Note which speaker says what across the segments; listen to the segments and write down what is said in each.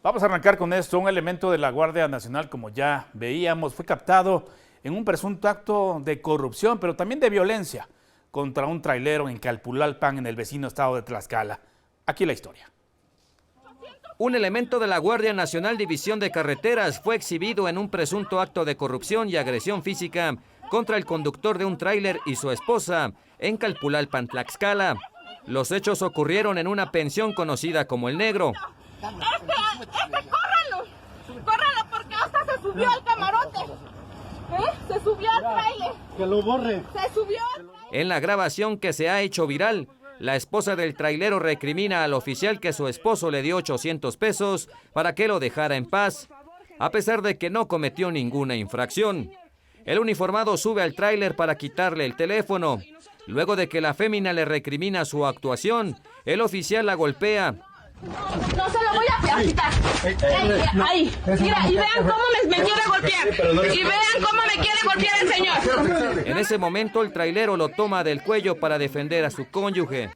Speaker 1: Vamos a arrancar con esto. Un elemento de la Guardia Nacional, como ya veíamos, fue captado en un presunto acto de corrupción, pero también de violencia contra un trailero en Calpulalpan, en el vecino estado de Tlaxcala. Aquí la historia.
Speaker 2: Un elemento de la Guardia Nacional División de Carreteras fue exhibido en un presunto acto de corrupción y agresión física contra el conductor de un tráiler y su esposa en Calpulalpan, Tlaxcala. Los hechos ocurrieron en una pensión conocida como El Negro.
Speaker 3: Córralo, porque hasta se subió al camarote. Se subió al tráiler.
Speaker 4: Que lo borre.
Speaker 3: Se subió al tráiler.
Speaker 2: En la grabación que se ha hecho viral, la esposa del trailero recrimina al oficial que su esposo le dio 800 pesos para que lo dejara en paz, a pesar de que no cometió ninguna infracción. El uniformado sube al tráiler para quitarle el teléfono. Luego de que la fémina le recrimina su actuación, el oficial la golpea.
Speaker 3: No se lo voy a quitar. Ahí. Mira, y vean cómo me quiere golpear. Y vean cómo me quiere golpear el señor.
Speaker 2: En ese momento el trailero lo toma del cuello para defender a su cónyuge.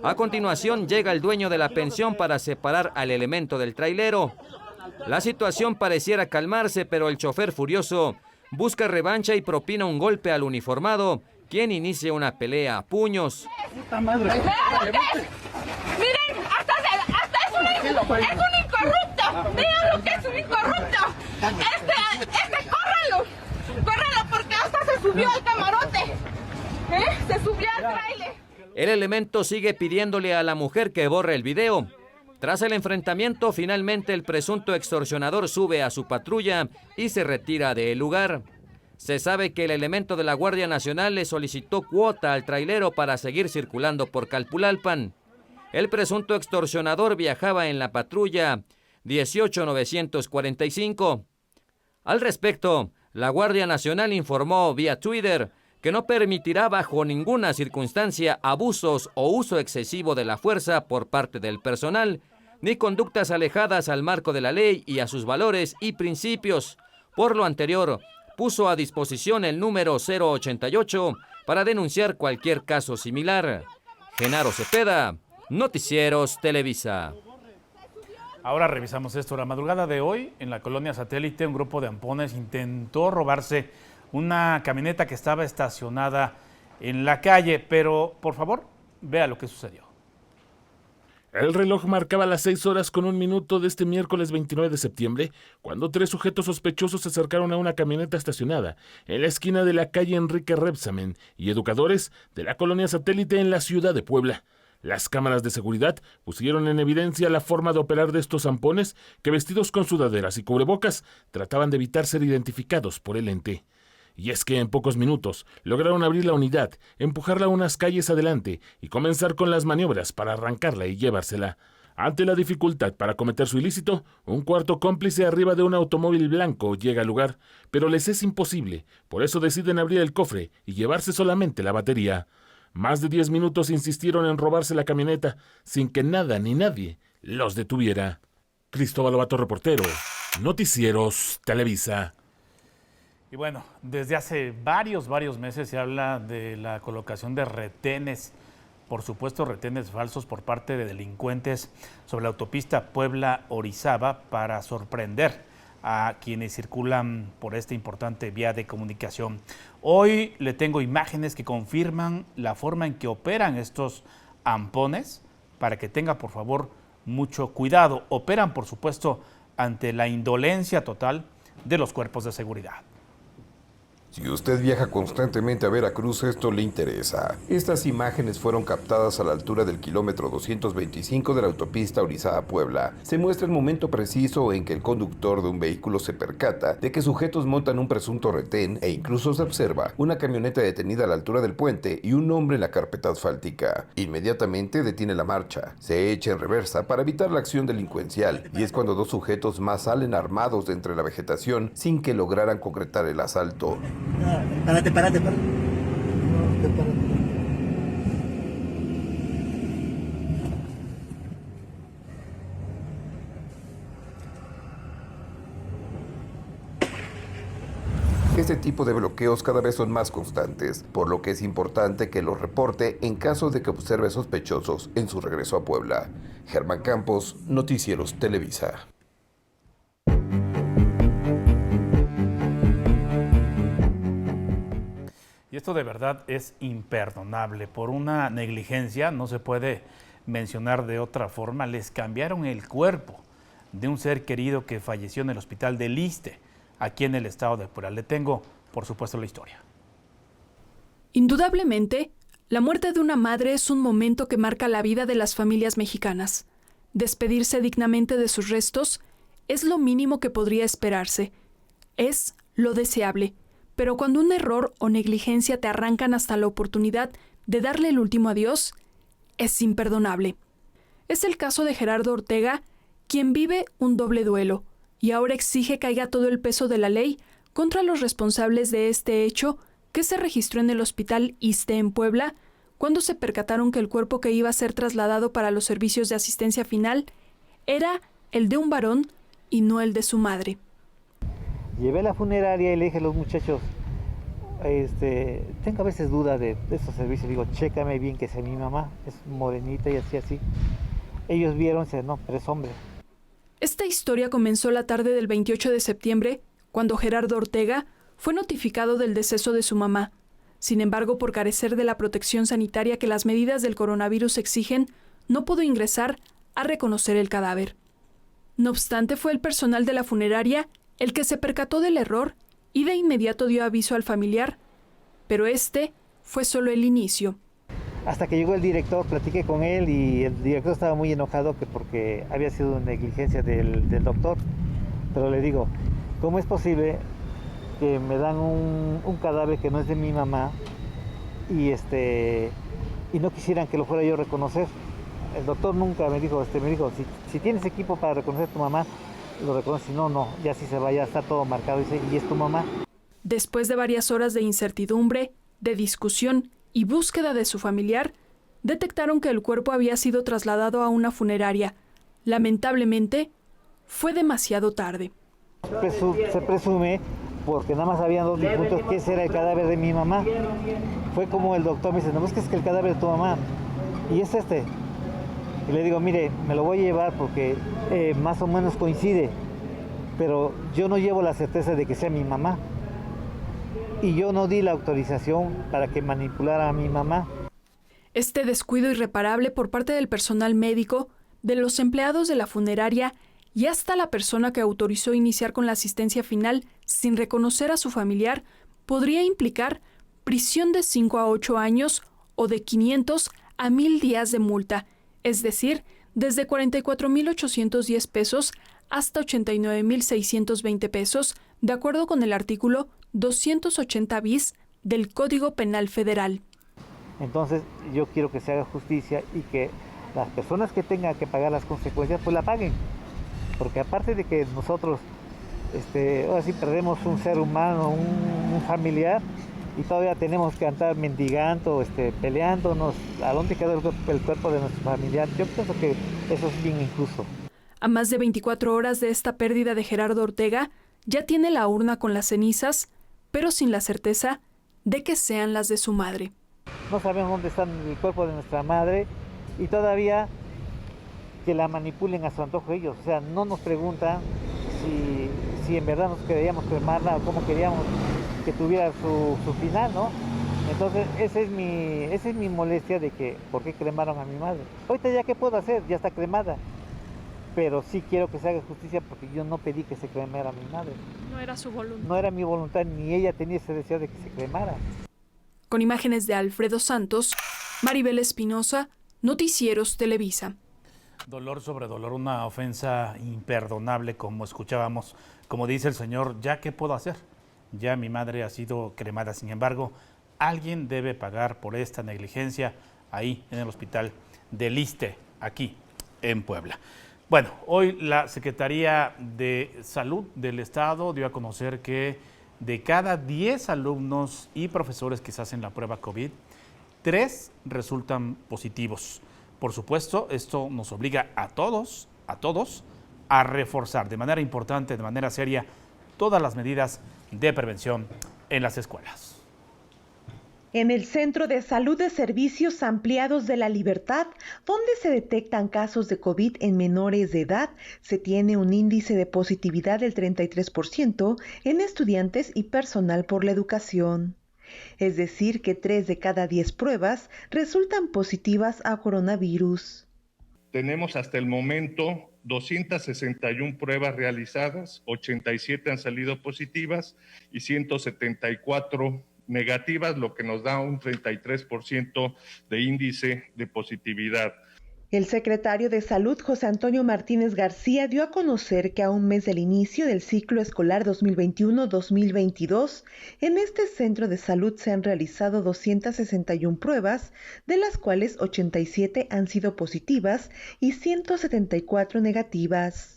Speaker 2: A continuación llega el dueño de la pensión para separar al elemento del trailero. La situación pareciera calmarse, pero el chofer furioso busca revancha y propina un golpe al uniformado, quien inicia una pelea a puños.
Speaker 4: Puta madre.
Speaker 3: Miren, hasta es un incorrupto. Vean lo que es un incorrupto. Córralo, porque hasta se subió al camarote. Se subió al tráiler.
Speaker 2: El elemento sigue pidiéndole a la mujer que borre el video. Tras el enfrentamiento, finalmente el presunto extorsionador sube a su patrulla y se retira del lugar. Se sabe que el elemento de la Guardia Nacional le solicitó cuota al trailero para seguir circulando por Calpulalpan. El presunto extorsionador viajaba en la patrulla 18945. Al respecto, la Guardia Nacional informó vía Twitter que no permitirá bajo ninguna circunstancia abusos o uso excesivo de la fuerza por parte del personal, ni conductas alejadas al marco de la ley y a sus valores y principios. Por lo anterior, puso a disposición el número 088 para denunciar cualquier caso similar. Genaro Cepeda, Noticieros Televisa.
Speaker 1: Ahora revisamos esto. La madrugada de hoy, en la colonia Satélite, un grupo de ampones intentó robarse una camioneta que estaba estacionada en la calle, pero por favor, vea lo que sucedió.
Speaker 5: El reloj marcaba las 6:01 de este miércoles 29 de septiembre, cuando 3 sujetos sospechosos se acercaron a una camioneta estacionada en la esquina de la calle Enrique Rebsamen y Educadores de la colonia Satélite en la ciudad de Puebla. Las cámaras de seguridad pusieron en evidencia la forma de operar de estos zampones que, vestidos con sudaderas y cubrebocas, trataban de evitar ser identificados por el ente. Y es que en pocos minutos lograron abrir la unidad, empujarla unas calles adelante y comenzar con las maniobras para arrancarla y llevársela. Ante la dificultad para cometer su ilícito, un cuarto cómplice arriba de un automóvil blanco llega al lugar, pero les es imposible, por eso deciden abrir el cofre y llevarse solamente la batería. Más de 10 minutos insistieron en robarse la camioneta, sin que nada ni nadie los detuviera. Cristóbal Lobato, reportero, Noticieros Televisa.
Speaker 1: Y bueno, desde hace varios meses se habla de la colocación de retenes, por supuesto retenes falsos por parte de delincuentes sobre la autopista Puebla-Orizaba para sorprender a quienes circulan por esta importante vía de comunicación. Hoy le tengo imágenes que confirman la forma en que operan estos ampones para que tenga por favor mucho cuidado. Operan por supuesto ante la indolencia total de los cuerpos de seguridad.
Speaker 6: Si usted viaja constantemente a Veracruz, esto le interesa. Estas imágenes fueron captadas a la altura del kilómetro 225 de la autopista Orizaba-Puebla. Se muestra el momento preciso en que el conductor de un vehículo se percata de que sujetos montan un presunto retén e incluso se observa una camioneta detenida a la altura del puente y un hombre en la carpeta asfáltica. Inmediatamente detiene la marcha, se echa en reversa para evitar la acción delincuencial y es cuando dos sujetos más salen armados de entre la vegetación sin que lograran concretar el asalto.
Speaker 4: Párate.
Speaker 6: Este tipo de bloqueos cada vez son más constantes, por lo que es importante que los reporte en caso de que observe sospechosos en su regreso a Puebla. Germán Campos, Noticieros Televisa.
Speaker 1: esto de verdad es imperdonable. Por una negligencia, no se puede mencionar de otra forma, les cambiaron el cuerpo de un ser querido que falleció en el hospital del Iste, aquí en el estado de Puebla. Le tengo, por supuesto, la historia.
Speaker 7: Indudablemente, la muerte de una madre es un momento que marca la vida de las familias mexicanas. Despedirse dignamente de sus restos es lo mínimo que podría esperarse. Es lo deseable. Pero cuando un error o negligencia te arrancan hasta la oportunidad de darle el último adiós, es imperdonable. Es el caso de Gerardo Ortega, quien vive un doble duelo y ahora exige caiga todo el peso de la ley contra los responsables de este hecho que se registró en el Hospital Iste en Puebla, cuando se percataron que el cuerpo que iba a ser trasladado para los servicios de asistencia final era el de un varón y no el de su madre.
Speaker 8: Llevé a la funeraria y le dije a los muchachos, tengo a veces duda de estos servicios, digo, chécame bien que sea mi mamá, es morenita y así. Ellos vieron y dicen, no, pero es hombre.
Speaker 7: Esta historia comenzó la tarde del 28 de septiembre, cuando Gerardo Ortega fue notificado del deceso de su mamá. Sin embargo, por carecer de la protección sanitaria que las medidas del coronavirus exigen, no pudo ingresar a reconocer el cadáver. No obstante, fue el personal de la funeraria el que se percató del error y de inmediato dio aviso al familiar, pero este fue solo el inicio.
Speaker 8: Hasta que llegó el director, platiqué con él y el director estaba muy enojado porque había sido una negligencia del doctor. Pero le digo, ¿cómo es posible que me dan un cadáver que no es de mi mamá y no quisieran que lo fuera yo a reconocer? El doctor nunca me dijo, si tienes equipo para reconocer a tu mamá, lo reconoces. No, ya si se va, ya está todo marcado, dice, y es tu mamá.
Speaker 7: Después de varias horas de incertidumbre, de discusión y búsqueda de su familiar, detectaron que el cuerpo había sido trasladado a una funeraria. Lamentablemente, fue demasiado tarde.
Speaker 8: Se presume, porque nada más habían 2 difuntos, que ese era el cadáver de mi mamá. Fue como el doctor me dice, no, es que el cadáver de tu mamá, y es este. Y le digo, mire, me lo voy a llevar porque más o menos coincide, pero yo no llevo la certeza de que sea mi mamá. Y yo no di la autorización para que manipulara a mi mamá.
Speaker 7: Este descuido irreparable por parte del personal médico, de los empleados de la funeraria y hasta la persona que autorizó iniciar con la asistencia final sin reconocer a su familiar, podría implicar prisión de 5 a 8 años o de 500 a 1,000 días de multa, es decir, desde 44,810 pesos hasta 89,620 pesos, de acuerdo con el artículo 280 bis del Código Penal Federal.
Speaker 8: Entonces yo quiero que se haga justicia y que las personas que tengan que pagar las consecuencias pues la paguen, porque aparte de que nosotros ahora sí perdemos un ser humano, un familiar, y todavía tenemos que andar mendigando, peleándonos a dónde quedó el cuerpo de nuestro familiar. Yo pienso que eso es bien injusto.
Speaker 7: A más de 24 horas de esta pérdida de Gerardo Ortega, ya tiene la urna con las cenizas, pero sin la certeza de que sean las de su madre.
Speaker 8: No sabemos dónde está el cuerpo de nuestra madre y todavía que la manipulen a su antojo ellos. O sea, no nos preguntan si en verdad nos queríamos cremarla o cómo queríamos que tuviera su final, ¿no? Entonces, esa es mi molestia de que, ¿por qué cremaron a mi madre? Ahorita ya, ¿qué puedo hacer? Ya está cremada. Pero sí quiero que se haga justicia porque yo no pedí que se cremara a mi madre.
Speaker 7: No era su voluntad.
Speaker 8: No era mi voluntad, ni ella tenía ese deseo de que se cremara.
Speaker 7: Con imágenes de Alfredo Santos, Maribel Espinosa, Noticieros Televisa.
Speaker 1: Dolor sobre dolor, una ofensa imperdonable, como escuchábamos. Como dice el señor, ¿ya qué puedo hacer? Ya mi madre ha sido cremada. Sin embargo, alguien debe pagar por esta negligencia ahí en el hospital del Iste, aquí en Puebla. Bueno, hoy la Secretaría de Salud del Estado dio a conocer que de cada 10 alumnos y profesores que se hacen la prueba COVID, 3 resultan positivos. Por supuesto, esto nos obliga a todos a reforzar de manera importante, de manera seria, todas las medidas de prevención en las escuelas.
Speaker 9: En el Centro de Salud de Servicios Ampliados de la Libertad, donde se detectan casos de COVID en menores de edad, se tiene un índice de positividad del 33% en estudiantes y personal por la educación. es decir, que 3 de cada 10 pruebas resultan positivas a coronavirus.
Speaker 10: Tenemos hasta el momento 261 pruebas realizadas, 87 han salido positivas y 174 negativas, lo que nos da un 33% de índice de positividad.
Speaker 9: El secretario de Salud, José Antonio Martínez García, dio a conocer que a un mes del inicio del ciclo escolar 2021-2022, en este centro de salud se han realizado 261 pruebas, de las cuales 87 han sido positivas y 174 negativas.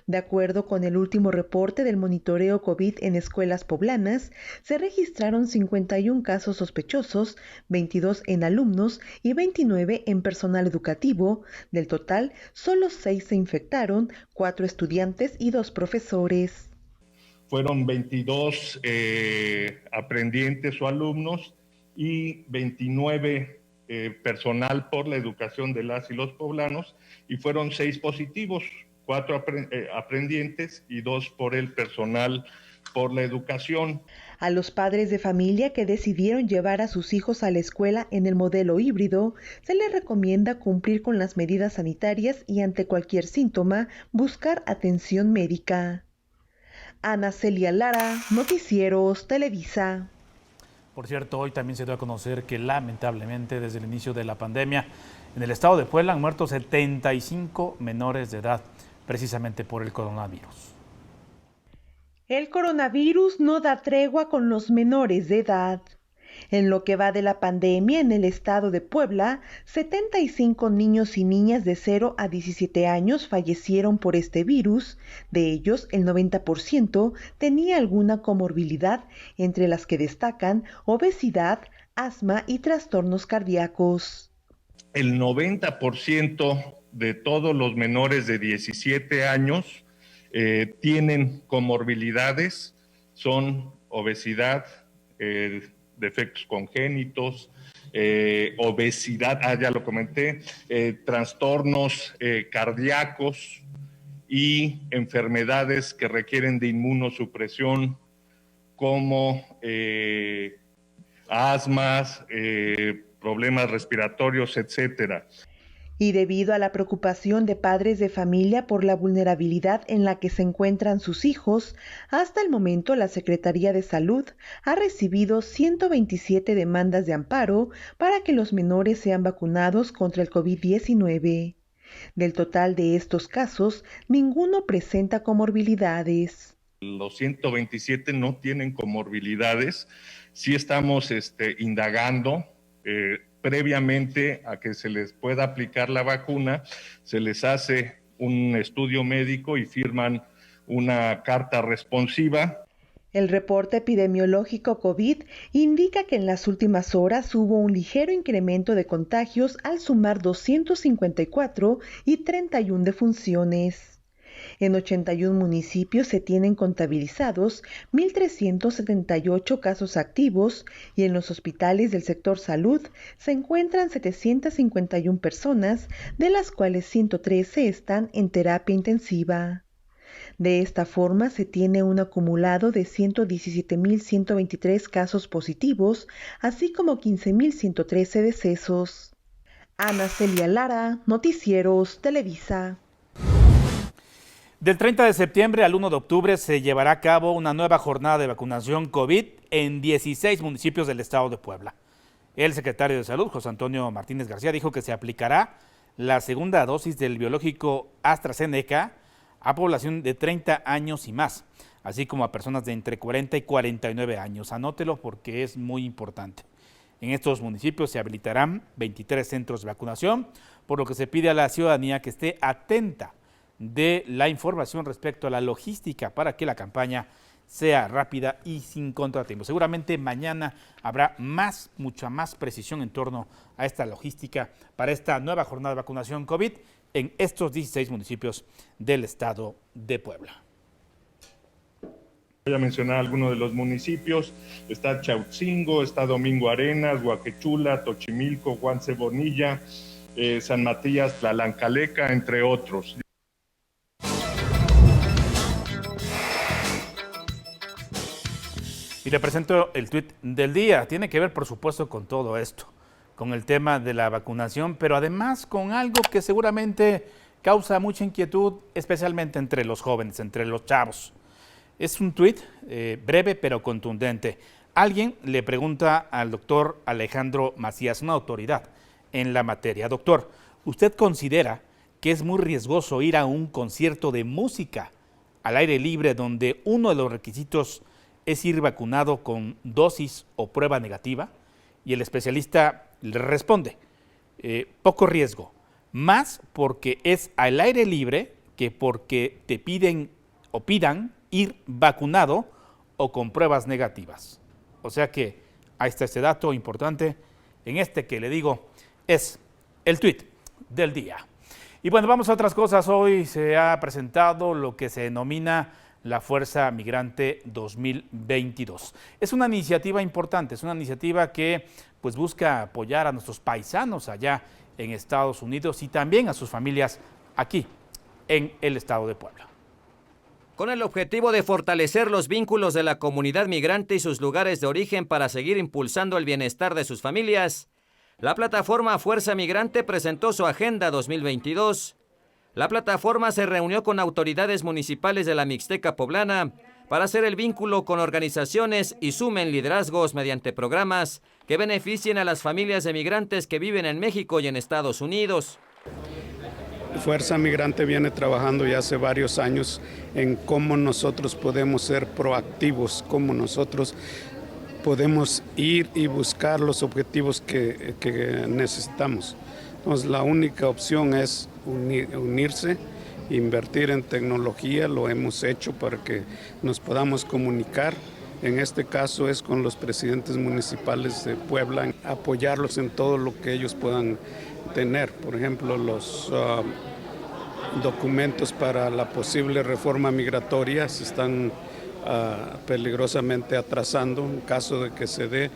Speaker 9: De acuerdo con el último reporte del monitoreo COVID en escuelas poblanas, se registraron 51 casos sospechosos, 22 en alumnos y 29 en personal educativo. Del total, solo 6 se infectaron, 4 estudiantes y 2 profesores.
Speaker 10: Fueron 22 aprendientes o alumnos y 29 personal por la educación de las y los poblanos, y fueron 6 positivos. 4 aprendientes y 2 por el personal por la educación.
Speaker 9: A los padres de familia que decidieron llevar a sus hijos a la escuela en el modelo híbrido, se les recomienda cumplir con las medidas sanitarias y ante cualquier síntoma, buscar atención médica. Ana Celia Lara, Noticieros Televisa.
Speaker 1: Por cierto, hoy también se dio a conocer que lamentablemente desde el inicio de la pandemia en el estado de Puebla han muerto 75 menores de edad, precisamente por el coronavirus.
Speaker 9: El coronavirus no da tregua con los menores de edad. En lo que va de la pandemia en el estado de Puebla, 75 niños y niñas de 0 a 17 años fallecieron por este virus. De ellos, el 90% tenía alguna comorbilidad, entre las que destacan obesidad, asma y trastornos cardíacos.
Speaker 10: El 90% de todos los menores de 17 años tienen comorbilidades, son obesidad, defectos congénitos, obesidad, ya lo comenté, trastornos cardíacos y enfermedades que requieren de inmunosupresión como asmas, problemas respiratorios, etcétera.
Speaker 9: Y debido a la preocupación de padres de familia por la vulnerabilidad en la que se encuentran sus hijos, hasta el momento la Secretaría de Salud ha recibido 127 demandas de amparo para que los menores sean vacunados contra el COVID-19. Del total de estos casos, ninguno presenta comorbilidades.
Speaker 10: Los 127 no tienen comorbilidades. Sí estamos indagando. Previamente a que se les pueda aplicar la vacuna, se les hace un estudio médico y firman una carta responsiva.
Speaker 9: El reporte epidemiológico COVID indica que en las últimas horas hubo un ligero incremento de contagios al sumar 254 y 31 defunciones. En 81 municipios se tienen contabilizados 1.378 casos activos y en los hospitales del sector salud se encuentran 751 personas, de las cuales 113 están en terapia intensiva. De esta forma se tiene un acumulado de 117.123 casos positivos, así como 15.113 decesos. Ana Celia Lara, Noticieros Televisa.
Speaker 1: Del 30 de septiembre al 1 de octubre se llevará a cabo una nueva jornada de vacunación COVID en 16 municipios del estado de Puebla. El secretario de Salud, José Antonio Martínez García, dijo que se aplicará la segunda dosis del biológico AstraZeneca a población de 30 años y más, así como a personas de entre 40 y 49 años. Anótelo porque es muy importante. En estos municipios se habilitarán 23 centros de vacunación, por lo que se pide a la ciudadanía que esté atenta de la información respecto a la logística para que la campaña sea rápida y sin contratiempos. Seguramente mañana habrá mucha más precisión en torno a esta logística para esta nueva jornada de vacunación COVID en estos 16 municipios del estado de Puebla.
Speaker 10: Voy a mencionar algunos de los municipios. Está Chautzingo, está Domingo Arenas, Huaquechula, Tochimilco, Guance Bonilla, San Matías, Tlalancaleca, entre otros.
Speaker 1: Y le presento el tuit del día. Tiene que ver, por supuesto, con todo esto, con el tema de la vacunación, pero además con algo que seguramente causa mucha inquietud, especialmente entre los jóvenes, entre los chavos. Es un tuit breve pero contundente. Alguien le pregunta al doctor Alejandro Macías, una autoridad en la materia: doctor, ¿usted considera que es muy riesgoso ir a un concierto de música al aire libre donde uno de los requisitos es ir vacunado con dosis o prueba negativa? Y el especialista le responde, poco riesgo, más porque es al aire libre que porque te piden o pidan ir vacunado o con pruebas negativas. O sea que ahí está este dato importante en este que le digo es el tuit del día. Y bueno, vamos a otras cosas. Hoy se ha presentado lo que se denomina la Fuerza Migrante 2022. Es una iniciativa importante, es una iniciativa que pues busca apoyar a nuestros paisanos allá en Estados Unidos y también a sus familias aquí en el estado de Puebla.
Speaker 2: Con el objetivo de fortalecer los vínculos de la comunidad migrante y sus lugares de origen para seguir impulsando el bienestar de sus familias, la plataforma Fuerza Migrante presentó su Agenda 2022. La plataforma se reunió con autoridades municipales de la Mixteca poblana para hacer el vínculo con organizaciones y sumen liderazgos mediante programas que beneficien a las familias de migrantes que viven en México y en Estados Unidos.
Speaker 11: Fuerza Migrante viene trabajando ya hace varios años en cómo nosotros podemos ser proactivos, cómo nosotros podemos ir y buscar los objetivos que necesitamos. Entonces, la única opción es unirse, invertir en tecnología, lo hemos hecho para que nos podamos comunicar. En este caso es con los presidentes municipales de Puebla, apoyarlos en todo lo que ellos puedan tener. Por ejemplo, los documentos para la posible reforma migratoria se están peligrosamente atrasando. En caso de que se dé,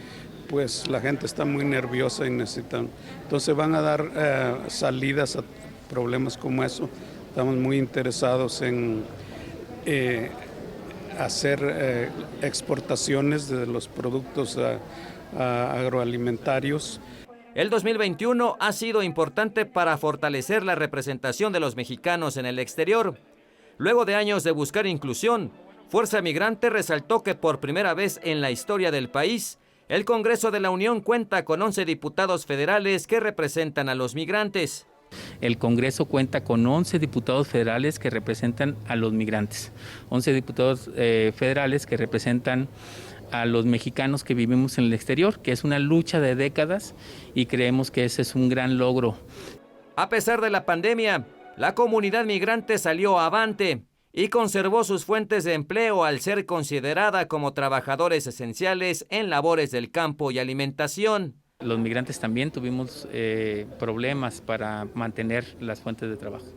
Speaker 11: pues la gente está muy nerviosa y necesitan. Entonces van a dar salidas a problemas como eso. Estamos muy interesados en hacer exportaciones de los productos agroalimentarios.
Speaker 2: El 2021 ha sido importante para fortalecer la representación de los mexicanos en el exterior. Luego de años de buscar inclusión, Fuerza Migrante resaltó que por primera vez en la historia del país, el Congreso de la Unión cuenta con 11 diputados federales que representan a los migrantes.
Speaker 12: El Congreso cuenta con 11 diputados federales que representan a los migrantes, 11 diputados federales que representan a los mexicanos que vivimos en el exterior, que es una lucha de décadas y creemos que ese es un gran logro.
Speaker 2: A pesar de la pandemia, la comunidad migrante salió avante y conservó sus fuentes de empleo al ser considerada como trabajadores esenciales en labores del campo y alimentación.
Speaker 12: Los migrantes también tuvimos problemas para mantener las fuentes de trabajo.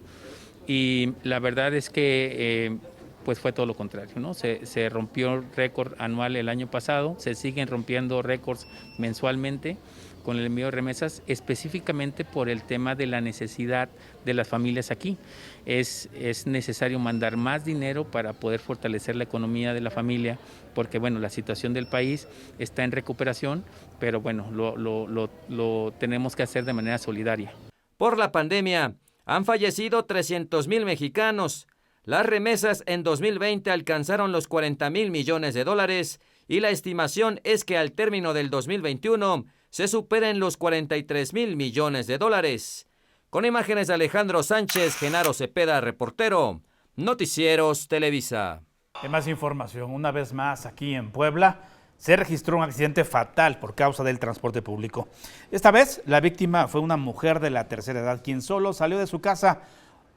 Speaker 12: Y la verdad es que pues fue todo lo contrario, ¿no? Se rompió récord anual el año pasado, se siguen rompiendo récords mensualmente con el envío de remesas, específicamente por el tema de la necesidad de las familias aquí. Es necesario mandar más dinero para poder fortalecer la economía de la familia, porque bueno, la situación del país está en recuperación, pero bueno, lo tenemos que hacer de manera solidaria.
Speaker 2: Por la pandemia, han fallecido 300,000 mexicanos. Las remesas en 2020 alcanzaron los 40,000 millones de dólares y la estimación es que al término del 2021 se superen los 43,000 millones de dólares. Con imágenes de Alejandro Sánchez, Genaro Cepeda, reportero, Noticieros Televisa.
Speaker 1: En más información, una vez más aquí en Puebla, se registró un accidente fatal por causa del transporte público. Esta vez, la víctima fue una mujer de la tercera edad, quien solo salió de su casa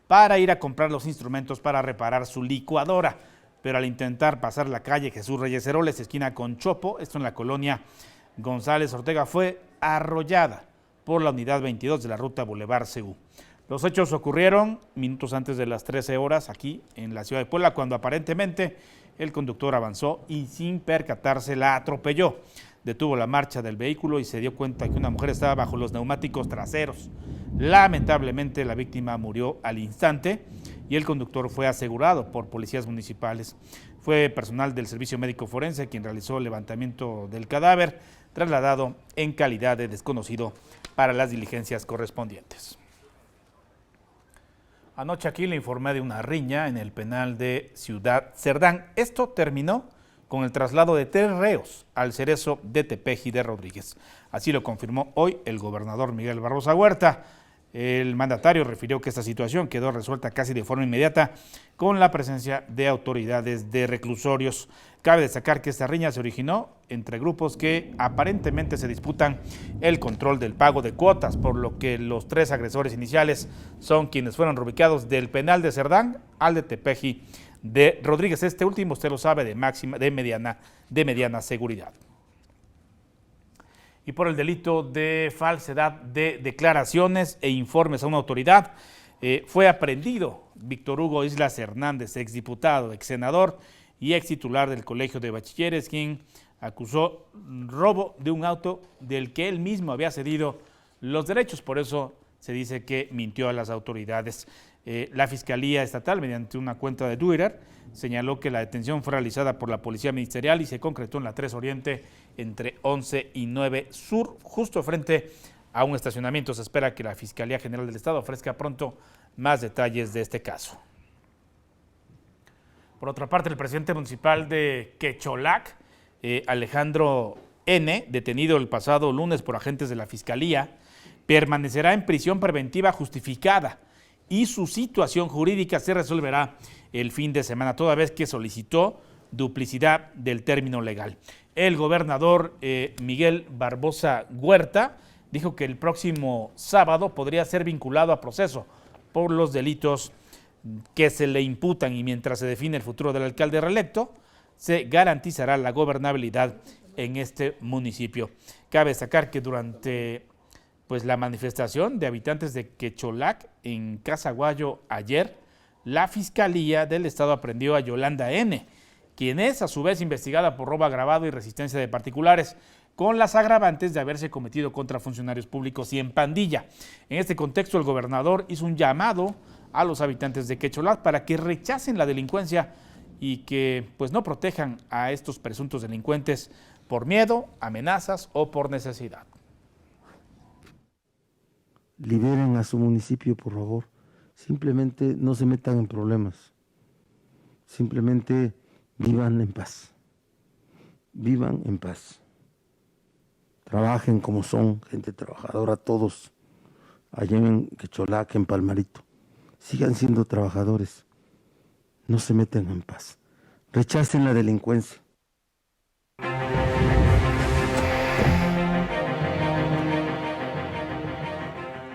Speaker 1: para ir a comprar los instrumentos para reparar su licuadora. Pero al intentar pasar la calle Jesús Reyes Heroles, esquina con Chopo, esto en la colonia González Ortega, fue arrollada por la unidad 22 de la ruta Boulevard Segú. Los hechos ocurrieron minutos antes de las 13 horas aquí en la ciudad de Puebla, cuando aparentemente el conductor avanzó y sin percatarse la atropelló. Detuvo la marcha del vehículo y se dio cuenta que una mujer estaba bajo los neumáticos traseros. Lamentablemente la víctima murió al instante y el conductor fue asegurado por policías municipales. Fue personal del Servicio Médico Forense quien realizó el levantamiento del cadáver, trasladado en calidad de desconocido para las diligencias correspondientes. Anoche aquí le informé de una riña en el penal de Ciudad Cerdán. Esto terminó con el traslado de 3 reos al cerezo de Tepeji de Rodríguez. Así lo confirmó hoy el gobernador Miguel Barbosa Huerta. El mandatario refirió que esta situación quedó resuelta casi de forma inmediata con la presencia de autoridades de reclusorios. Cabe destacar que esta riña se originó entre grupos que aparentemente se disputan el control del pago de cuotas, por lo que los 3 agresores iniciales son quienes fueron reubicados del penal de Cerdán al de Tepeji de Rodríguez. Este último, usted lo sabe, de mediana seguridad. Y por el delito de falsedad de declaraciones e informes a una autoridad, fue aprehendido Víctor Hugo Islas Hernández, exdiputado, exsenador y extitular del Colegio de Bachilleres, quien acusó robo de un auto del que él mismo había cedido los derechos. Por eso se dice que mintió a las autoridades. La Fiscalía Estatal, mediante una cuenta de Twitter, señaló que la detención fue realizada por la Policía Ministerial y se concretó en la 3 Oriente entre 11 y 9 Sur, justo frente a un estacionamiento. Se espera que la Fiscalía General del Estado ofrezca pronto más detalles de este caso. Por otra parte, el presidente municipal de Quecholac, Alejandro N., detenido el pasado lunes por agentes de la Fiscalía, permanecerá en prisión preventiva justificada y su situación jurídica se resolverá el fin de semana, toda vez que solicitó duplicidad del término legal. El gobernador Miguel Barbosa Huerta dijo que el próximo sábado podría ser vinculado a proceso por los delitos que se le imputan, y mientras se define el futuro del alcalde reelecto, se garantizará la gobernabilidad en este municipio. Cabe destacar que durante la manifestación de habitantes de Quecholac en Casaguayo ayer, la Fiscalía del Estado aprendió a Yolanda N., quien es a su vez investigada por robo agravado y resistencia de particulares, con las agravantes de haberse cometido contra funcionarios públicos y en pandilla. En este contexto, el gobernador hizo un llamado a los habitantes de Quecholac para que rechacen la delincuencia y que no protejan a estos presuntos delincuentes por miedo, amenazas o por necesidad.
Speaker 13: Liberen a su municipio, por favor. Simplemente no se metan en problemas. Simplemente vivan en paz. Vivan en paz. Trabajen como son, gente trabajadora, todos. Allá en Quecholac, en Palmarito. Sigan siendo trabajadores. No se metan en paz. Rechacen la delincuencia.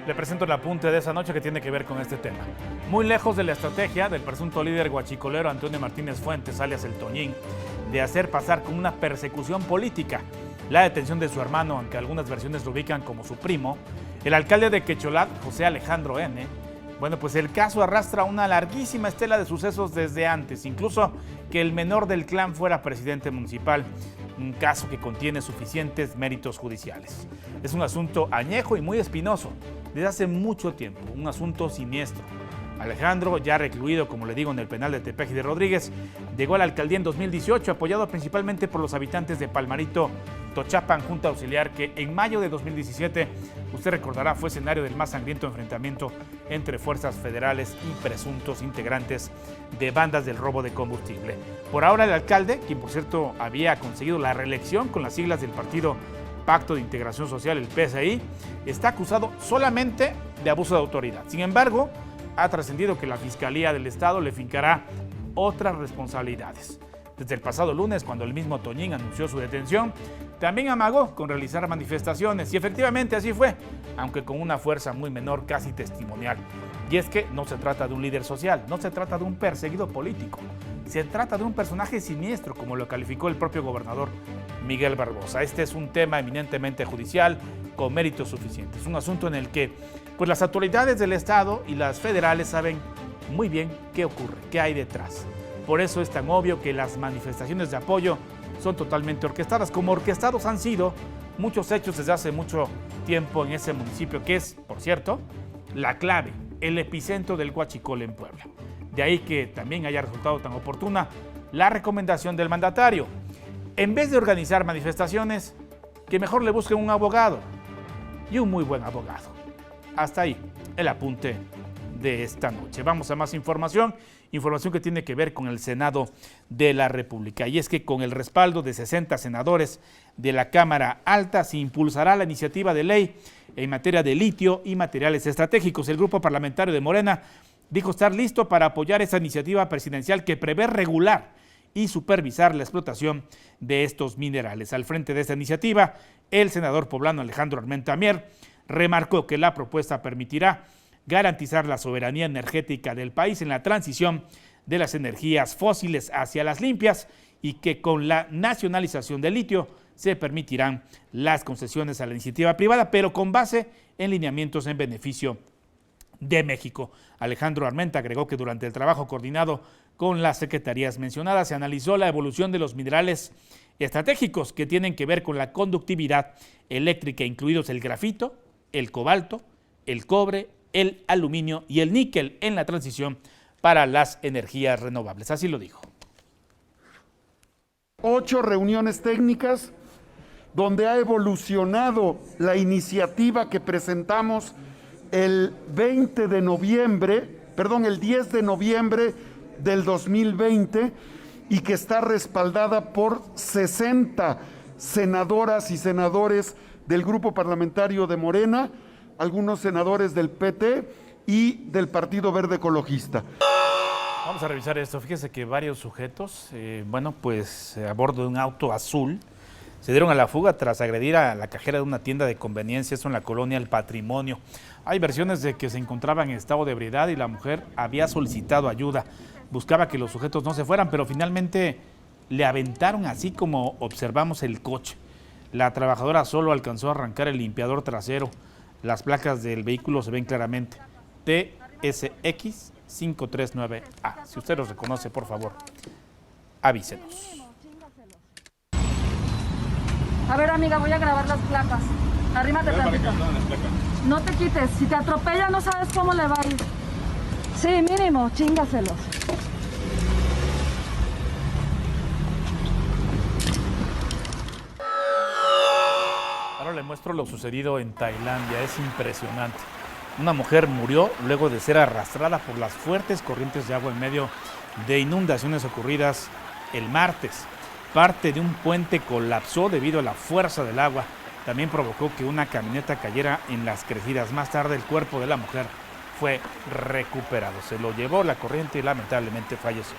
Speaker 1: Le presento el apunte de esa noche que tiene que ver con este tema. Muy lejos de la estrategia del presunto líder guachicolero Antonio Martínez Fuentes, alias El Toñín, de hacer pasar como una persecución política la detención de su hermano, aunque algunas versiones lo ubican como su primo, el alcalde de Quecholac, José Alejandro N., el caso arrastra una larguísima estela de sucesos desde antes, incluso que el menor del clan fuera presidente municipal, un caso que contiene suficientes méritos judiciales. Es un asunto añejo y muy espinoso, desde hace mucho tiempo, un asunto siniestro. Alejandro, ya recluido, como le digo, en el penal de Tepeji de Rodríguez, llegó a la alcaldía en 2018, apoyado principalmente por los habitantes de Palmarito, Tochapan, Junta Auxiliar, que en mayo de 2017, usted recordará, fue escenario del más sangriento enfrentamiento entre fuerzas federales y presuntos integrantes de bandas del robo de combustible. Por ahora, el alcalde, quien por cierto había conseguido la reelección con las siglas del partido Pacto de Integración Social, el PSI, está acusado solamente de abuso de autoridad. Sin embargo, ha trascendido que la Fiscalía del Estado le fincará otras responsabilidades. Desde el pasado lunes, cuando el mismo Toñín anunció su detención, también amagó con realizar manifestaciones, y efectivamente así fue, aunque con una fuerza muy menor, casi testimonial. Y es que no se trata de un líder social, no se trata de un perseguido político, se trata de un personaje siniestro, como lo calificó el propio gobernador Miguel Barbosa. Este es un tema eminentemente judicial, con méritos suficientes, un asunto en el que las autoridades del Estado y las federales saben muy bien qué ocurre, qué hay detrás. Por eso es tan obvio que las manifestaciones de apoyo son totalmente orquestadas, como orquestados han sido muchos hechos desde hace mucho tiempo en ese municipio, que es, por cierto, la clave, el epicentro del huachicol en Puebla. De ahí que también haya resultado tan oportuna la recomendación del mandatario. En vez de organizar manifestaciones, que mejor le busquen un abogado, y un muy buen abogado. Hasta ahí el apunte de esta noche. Vamos a más información que tiene que ver con el Senado de la República. Y es que con el respaldo de 60 senadores de la Cámara Alta se impulsará la iniciativa de ley en materia de litio y materiales estratégicos. El grupo parlamentario de Morena dijo estar listo para apoyar esa iniciativa presidencial que prevé regular y supervisar la explotación de estos minerales. Al frente de esta iniciativa, el senador poblano Alejandro Armenta Mier remarcó que la propuesta permitirá garantizar la soberanía energética del país en la transición de las energías fósiles hacia las limpias y que con la nacionalización del litio se permitirán las concesiones a la iniciativa privada, pero con base en lineamientos en beneficio de México. Alejandro Armenta agregó que durante el trabajo coordinado con las secretarías mencionadas se analizó la evolución de los minerales estratégicos que tienen que ver con la conductividad eléctrica, incluidos el grafito, el cobalto, el cobre, el aluminio y el níquel en la transición para las energías renovables. Así lo dijo.
Speaker 14: 8 reuniones técnicas donde ha evolucionado la iniciativa que presentamos el 10 de noviembre del 2020 y que está respaldada por 60 senadoras y senadores del grupo parlamentario de Morena, algunos senadores del PT y del Partido Verde Ecologista.
Speaker 1: Vamos a revisar esto. Fíjese que varios sujetos, a bordo de un auto azul, se dieron a la fuga tras agredir a la cajera de una tienda de conveniencia, eso en la colonia El Patrimonio. Hay versiones de que se encontraban en estado de ebriedad y la mujer había solicitado ayuda. Buscaba que los sujetos no se fueran, pero finalmente le aventaron así como observamos el coche. La trabajadora solo alcanzó a arrancar el limpiador trasero. Las placas del vehículo se ven claramente. TSX 539A. Si usted los reconoce, por favor, avísenos.
Speaker 15: A ver, amiga, voy a grabar las placas. Arrímate tantito. No te quites. Si te atropella, no sabes cómo le va a ir. Sí, mínimo, chíngaselos.
Speaker 1: Ahora le muestro lo sucedido en Tailandia. Es impresionante. Una mujer murió luego de ser arrastrada por las fuertes corrientes de agua en medio de inundaciones ocurridas el martes. Parte de un puente colapsó debido a la fuerza del agua. También provocó que una camioneta cayera en las crecidas. Más tarde el cuerpo de la mujer fue recuperado. Se lo llevó la corriente y lamentablemente falleció.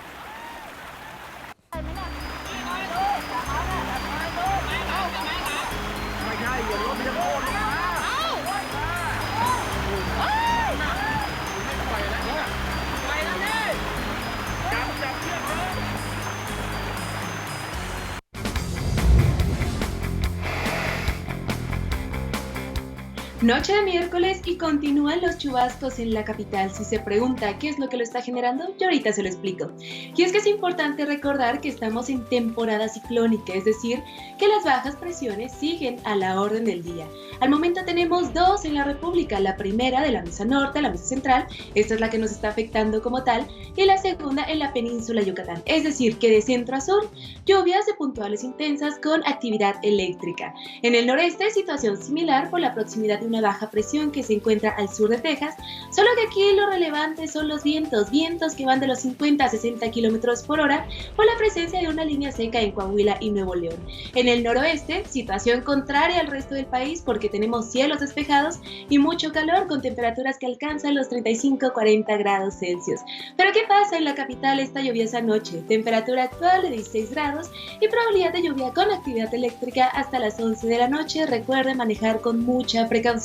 Speaker 16: Noche de miércoles y continúan los chubascos en la capital. Si se pregunta qué es lo que lo está generando, yo ahorita se lo explico. Y es que es importante recordar que estamos en temporada ciclónica, es decir, que las bajas presiones siguen a la orden del día. Al momento tenemos 2 en la República, la primera de la mesa norte, la mesa central, esta es la que nos está afectando como tal, y la segunda en la península Yucatán, es decir, que de centro a sur, lluvias de puntuales intensas con actividad eléctrica. En el noreste, situación similar por la proximidad de una baja presión que se encuentra al sur de Texas, solo que aquí lo relevante son los vientos que van de los 50 a 60 kilómetros por hora por la presencia de una línea seca en Coahuila y Nuevo León. En el noroeste, situación contraria al resto del país porque tenemos cielos despejados y mucho calor con temperaturas que alcanzan los 35-40 grados Celsius. Pero ¿qué pasa en la capital esta lluviosa noche? Temperatura actual de 16 grados y probabilidad de lluvia con actividad eléctrica hasta las 11 de la noche. Recuerde manejar con mucha precaución.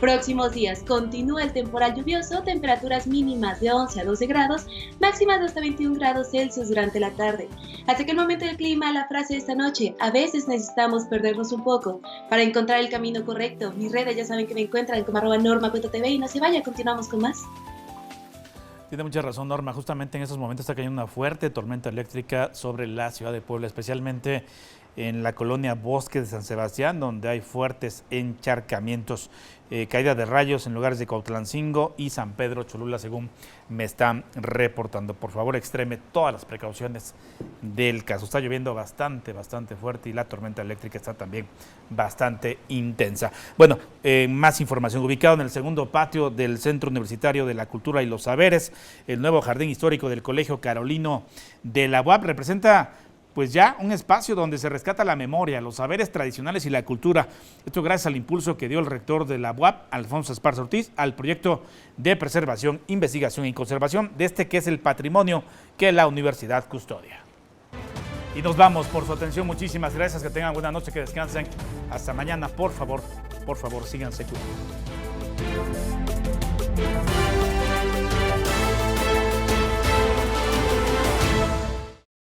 Speaker 16: Próximos días continúa el temporal lluvioso, temperaturas mínimas de 11 a 12 grados, máximas de hasta 21 grados Celsius durante la tarde. Hasta que el momento del clima, la frase de esta noche: a veces necesitamos perdernos un poco para encontrar el camino correcto. Mis redes ya saben que me encuentran como @norma.tv y no se vaya, continuamos con más.
Speaker 1: Tiene mucha razón, Norma. Justamente en estos momentos está cayendo una fuerte tormenta eléctrica sobre la ciudad de Puebla, especialmente en la colonia Bosque de San Sebastián, donde hay fuertes encharcamientos, caída de rayos en lugares de Cuautlancingo y San Pedro Cholula, según me están reportando. Por favor, extreme todas las precauciones del caso. Está lloviendo bastante fuerte y la tormenta eléctrica está también bastante intensa. Bueno, más información. Ubicado en el segundo patio del Centro Universitario de la Cultura y los Saberes, el nuevo jardín histórico del Colegio Carolino de la UAP representa pues ya un espacio donde se rescata la memoria, los saberes tradicionales y la cultura. Esto gracias al impulso que dio el rector de la UAP, Alfonso Esparza Ortiz, al proyecto de preservación, investigación y conservación de este que es el patrimonio que la universidad custodia. Y nos vamos. Por su atención, muchísimas gracias, que tengan buena noche, que descansen. Hasta mañana, por favor, síganse cuidando.